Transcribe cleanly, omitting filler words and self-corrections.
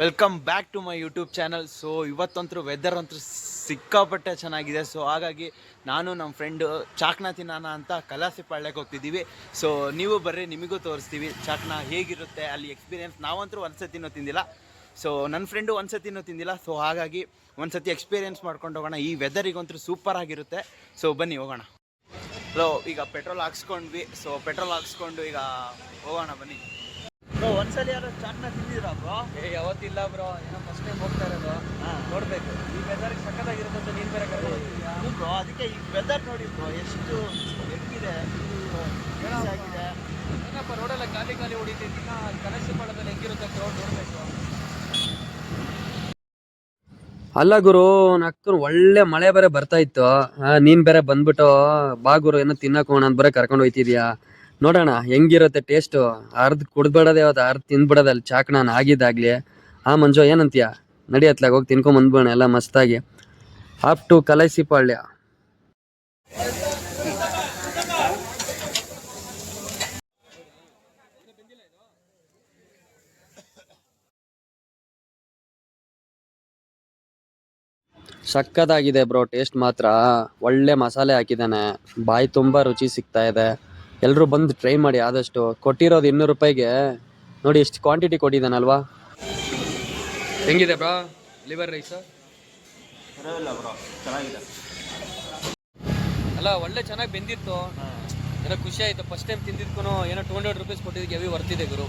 Welcome back to my YouTube channel. So ಇವತ್ತಂತೂ weather ಅಂತೂ ಸಿಕ್ಕಾಪಟ್ಟೆ ಚೆನ್ನಾಗಿದೆ. ಸೊ ಹಾಗಾಗಿ ನಾನು ನಮ್ಮ ಫ್ರೆಂಡು ಚಾಕ್ನ ತಿನ್ನೋಣ ಅಂತ ಕಲಾಸಿಪಾಳ್ಯಕ್ಕೆ ಹೋಗ್ತಿದ್ದೀವಿ. ಸೊ ನೀವು ಬರ್ರಿ, ನಿಮಗೂ ತೋರಿಸ್ತೀವಿ ಚಾಕ್ನ ಹೇಗಿರುತ್ತೆ ಅಲ್ಲಿ ಎಕ್ಸ್ಪೀರಿಯೆನ್ಸ್. ನಾವಂತೂ ಒಂದು ಸತಿನೂ ತಿಂದಿಲ್ಲ, ಸೊ ನನ್ನ ಫ್ರೆಂಡು ಒಂದು ಸತಿನೂ ತಿಂದಿಲ್ಲ. ಸೊ ಹಾಗಾಗಿ ಒಂದು ಸತಿ ಎಕ್ಸ್ಪೀರಿಯೆನ್ಸ್ ಮಾಡ್ಕೊಂಡು ಹೋಗೋಣ. ಈ ವೆದರಿಗಂತೂ ಸೂಪರ್ ಆಗಿರುತ್ತೆ. ಸೊ ಬನ್ನಿ ಹೋಗೋಣ. ಸೊ ಈಗ ಪೆಟ್ರೋಲ್ ಹಾಕ್ಸ್ಕೊಂಡ್ವಿ. ಸೊ ಪೆಟ್ರೋಲ್ ಹಾಕ್ಸ್ಕೊಂಡು ಈಗ ಹೋಗೋಣ ಬನ್ನಿ. ಬ್ರೋ ಒಂದ್ಸಲ ಯಾರು ಚಾಟ್ನ ತಿಂದಿದ್ರಾ ಬ್ರೋ? ಯಾವತ್ತಿಲ್ಲ ಬ್ರೋ, ಏನೋ ಫಸ್ಟ್ ಟೈಮ್ ಹೋಗ್ತಾ ಇರೋದು. ನೋಡ್ಬೇಕು ಈ ವೆದರ್ ಸಕ್ಕತ್ತಾಗಿರುತ್ತೆ ಅಂತ ನೀನ್ ಬೇರೆ ಕರ್ಕೊಂಡು ಬ್ರೋ. ಅದಕ್ಕೆ ಈ ವೆದರ್ ನೋಡಿ ಬ್ರೋ, ಎಷ್ಟು ಹೆಂಗಿದೆ ಆಗಿದೆ. ಏನಪ್ಪ ರೋಡೆಲ್ಲ ಖಾಲಿ ಖಾಲಿ ಹೊಡಿತೈತಿ. ಕನಸಿಪಾಳದಲ್ಲಿ ಹೆಂಗಿರುತ್ತೆ ಕ್ರೌಡ್ ನೋಡ್ಬೇಕು. ಅಲ್ಲ ಗುರು, ನಕ್ಕ ಒಳ್ಳೆ ಮಳೆ ಬೇರೆ ಬರ್ತಾ ಇತ್ತು. ನೀನ್ ಬೇರೆ ಬಂದ್ಬಿಟ್ಟು ಬಾ ಗುರು ಏನೋ ತಿನ್ನಕ್ ಹೋಗೋಣ ಅಂತ ಬರೀ ಕರ್ಕೊಂಡು ಹೋಯ್ತಿದ್ಯಾ. ನೋಡೋಣ ಹೆಂಗಿರುತ್ತೆ ಟೇಸ್ಟ್. ಅರ್ಧ ಕುಡ್ದ್ಬಿಡೋದು, ಯಾವತ್ತು ಅರ್ಧ ತಿಂದ್ಬಿಡೋದು ಅಲ್ಲಿ ಚಾಕ್ ನಾನು ಆಗಿದ್ದಾಗ್ಲಿ. ಮಂಜು ಏನಂತೀಯ? ನಡಿ ಅತ್ಲಾಗ ಹೋಗಿ ತಿನ್ಕೊಂಡ್ ಬಂದ್ಬೋಣ ಎಲ್ಲ ಮಸ್ತಾಗಿ. Up to ಕಲೈಸಿಪಾಳ್ಯ. ಸಕ್ಕತ್ತಾಗಿದೆ ಬ್ರೋ, ಟೇಸ್ಟ್ ಮಾತ್ರ ಒಳ್ಳೆ ಮಸಾಲೆ ಹಾಕಿದ್ದಾನೆ. ಬಾಯಿ ತುಂಬ ರುಚಿ ಸಿಗ್ತಾ ಇದೆ. ಎಲ್ಲರೂ ಬಂದು ಟ್ರೈ ಮಾಡಿ ಆದಷ್ಟು. ಕೊಟ್ಟಿರೋದು 200 ರೂಪಾಯಿಗೆ ನೋಡಿ ಎಷ್ಟು ಕ್ವಾಂಟಿಟಿ ಕೊಟ್ಟಿದ್ದಾನಲ್ವಾ. ಹೆಂಗಿದೆ ಬ್ರೋ ಲಿವರ್ ರೈಸ್? ಬ್ರೋ ಚೆನ್ನಾಗಿದೆ. ಅಲ್ಲ ಒಳ್ಳೆ ಚೆನ್ನಾಗಿ ಬೆಂದಿತ್ತು. ಏನೋ ಖುಷಿ ಆಯಿತು. ಫಸ್ಟ್ ಟೈಮ್ ತಿಂದಿದ್ಕೂ ಏನೋ 200 ರೂಪೀಸ್ ಕೊಟ್ಟಿದ್ದಕ್ಕೆ ಹೆವಿ ವರ್ತಿದೆ ಗುರು.